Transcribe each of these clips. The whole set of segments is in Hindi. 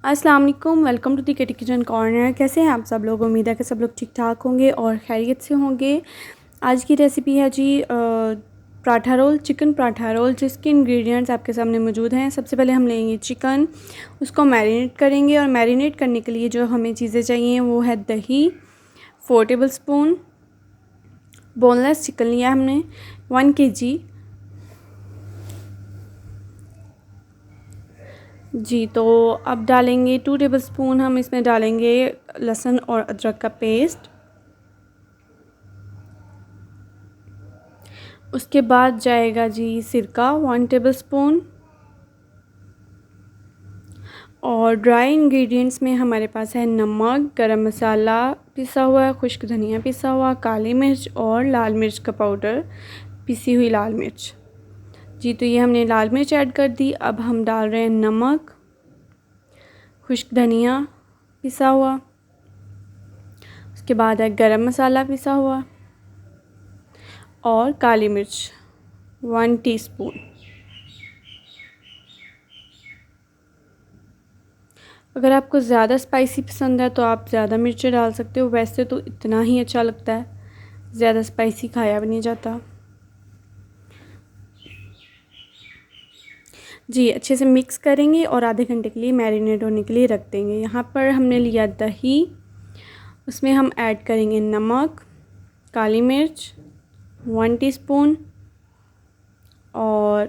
अस्सलाम वालेकुम, welcome to the Kitty Kitchen Corner. कैसे हैं आप सब लोग? उम्मीद है कि सब लोग ठीक ठाक होंगे और खैरियत से होंगे। आज की रेसिपी है जी paratha roll, chicken paratha roll, जिसके इंग्रेडिएंट्स आपके सामने मौजूद हैं। सबसे पहले हम लेंगे चिकन, उसको मैरिनेट करेंगे और मैरिनेट करने के लिए जो हमें चीज़ें चाहिए वो है दही 4 टेबल स्पून, बोनलेस चिकन लिया हमने 1 kg जी। तो अब डालेंगे 2 टेबल स्पून, हम इसमें डालेंगे लहसुन और अदरक का पेस्ट। उसके बाद जाएगा जी सिरका 1 टेबल स्पून। और ड्राई इंग्रेडिएंट्स में हमारे पास है नमक, गरम मसाला पिसा हुआ, खुश्क धनिया पिसा हुआ, काली मिर्च और लाल मिर्च का पाउडर, पिसी हुई लाल मिर्च जी। तो ये हमने लाल मिर्च ऐड कर दी। अब हम डाल रहे हैं नमक, खुश्क धनिया पिसा हुआ, उसके बाद है गरम मसाला पिसा हुआ और काली मिर्च 1 टीस्पून। अगर आपको ज़्यादा स्पाइसी पसंद है तो आप ज़्यादा मिर्ची डाल सकते हो, वैसे तो इतना ही अच्छा लगता है, ज़्यादा स्पाइसी खाया भी नहीं जाता जी। अच्छे से मिक्स करेंगे और आधे घंटे के लिए मैरिनेट होने के लिए रख देंगे। यहाँ पर हमने लिया दही, उसमें हम ऐड करेंगे नमक, काली मिर्च 1 टीस्पून और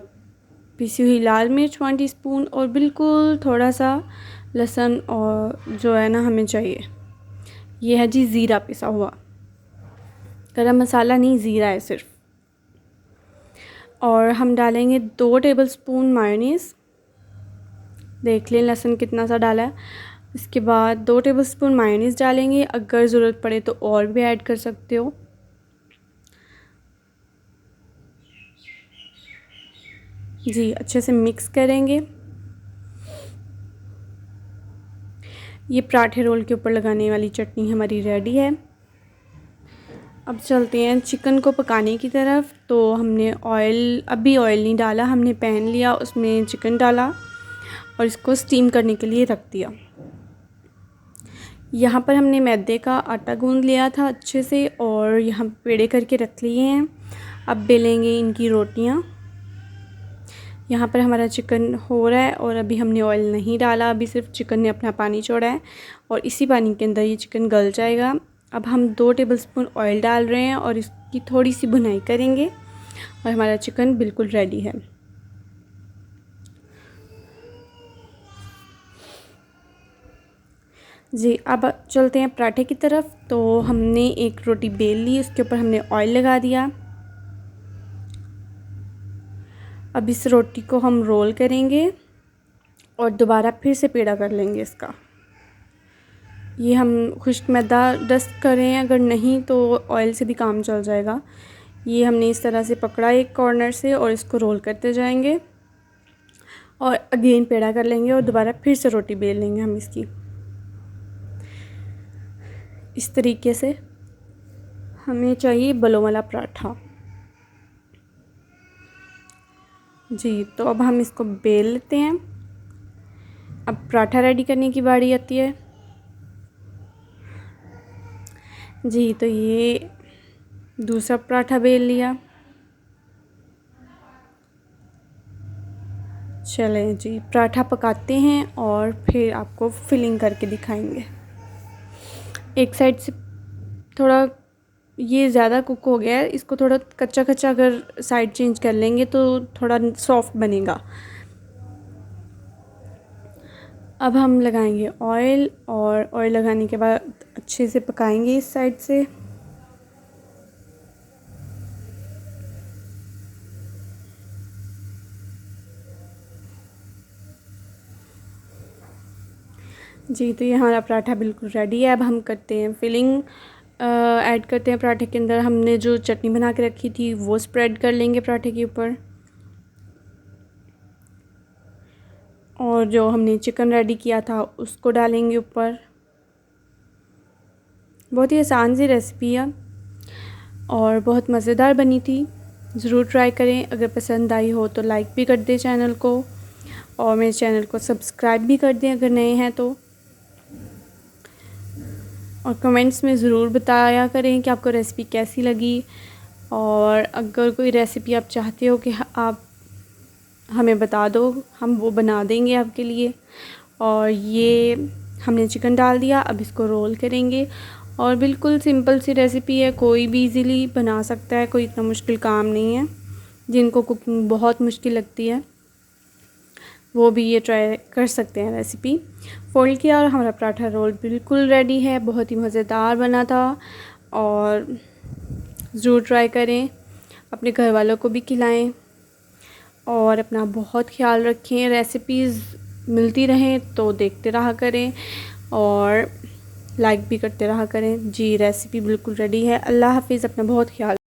पिसी हुई लाल मिर्च 1 टीस्पून और बिल्कुल थोड़ा सा लहसुन और जो है ना हमें चाहिए, ये है जी ज़ीरा पिसा हुआ, गरम मसाला नहीं, ज़ीरा है सिर्फ। और हम डालेंगे 2 टेबल स्पून मायोनीज़, देख लें लहसुन कितना सा डाला है। इसके बाद 2 टेबल स्पून मायोनीज़ डालेंगे, अगर ज़रूरत पड़े तो और भी ऐड कर सकते हो जी। अच्छे से मिक्स करेंगे। ये पराठे रोल के ऊपर लगाने वाली चटनी हमारी रेडी है। अब चलते हैं चिकन को पकाने की तरफ। तो हमने अभी ऑयल नहीं डाला, हमने पैन लिया, उसमें चिकन डाला और इसको स्टीम करने के लिए रख दिया। यहाँ पर हमने मैदे का आटा गूंद लिया था अच्छे से और यहाँ पेड़े करके रख लिए हैं। अब बेलेंगे इनकी रोटियाँ। यहाँ पर हमारा चिकन हो रहा है और अभी हमने ऑयल नहीं डाला, अभी सिर्फ चिकन ने अपना पानी छोड़ा है और इसी पानी के अंदर ये चिकन गल जाएगा। अब हम 2 टेबल स्पून ऑयल डाल रहे हैं और इसकी थोड़ी सी भुनाई करेंगे और हमारा चिकन बिल्कुल रेडी है जी। अब चलते हैं पराठे की तरफ। तो हमने एक रोटी बेल ली, उसके ऊपर हमने ऑयल लगा दिया। अब इस रोटी को हम रोल करेंगे और दोबारा फिर से पेड़ा कर लेंगे इसका। ये हम खुश्क मैदा डस्ट करें, अगर नहीं तो ऑयल से भी काम चल जाएगा। ये हमने इस तरह से पकड़ा एक कॉर्नर से और इसको रोल करते जाएंगे और अगेन पेड़ा कर लेंगे और दोबारा फिर से रोटी बेल लेंगे हम इसकी। इस तरीके से हमें चाहिए बलों वाला पराठा जी। तो अब हम इसको बेल लेते हैं। अब पराठा रेडी करने की बारी आती है जी। तो ये दूसरा पराठा बेल लिया। चलें जी, पराठा पकाते हैं और फिर आपको फिलिंग करके दिखाएंगे। एक साइड से थोड़ा ये ज़्यादा कुक हो गया है, इसको थोड़ा कच्चा कच्चा अगर साइड चेंज कर लेंगे तो थोड़ा सॉफ्ट बनेगा। अब हम लगाएंगे ऑयल और ऑयल लगाने के बाद अच्छे से पकाएंगे इस साइड से। जी। तो ये हमारा पराठा बिल्कुल रेडी है। अब हम करते हैं फिलिंग, ऐड करते हैं पराठे के अंदर। हमने जो चटनी बना के रखी थी वो स्प्रेड कर लेंगे पराठे के ऊपर और जो हमने चिकन रेडी किया था उसको डालेंगे ऊपर। बहुत ही आसान सी रेसिपी है और बहुत मज़ेदार बनी थी। ज़रूर ट्राई करें। अगर पसंद आई हो तो लाइक भी कर दें चैनल को और मेरे चैनल को सब्सक्राइब भी कर दें अगर नए हैं तो। और कमेंट्स में ज़रूर बताया करें कि आपको रेसिपी कैसी लगी, और अगर कोई रेसिपी आप चाहते हो कि आप हमें बता दो, हम वो बना देंगे आपके लिए। और ये हमने चिकन डाल दिया, अब इसको रोल करेंगे। और बिल्कुल सिंपल सी रेसिपी है, कोई भी इजीली बना सकता है, कोई इतना मुश्किल काम नहीं है। जिनको कुकिंग बहुत मुश्किल लगती है वो भी ये ट्राई कर सकते हैं रेसिपी। फोल्ड किया और हमारा पराठा रोल बिल्कुल रेडी है, बहुत ही मज़ेदार बना था। और ज़रूर ट्राई करें, अपने घर वालों को भी खिलाएं और अपना बहुत ख्याल रखें। रेसिपीज़ मिलती रहें तो देखते रहा करें और लाइक भी करते रहा करें। जी रेसिपी बिल्कुल रेडी है। अल्लाह हाफिज़, अपना बहुत ख्याल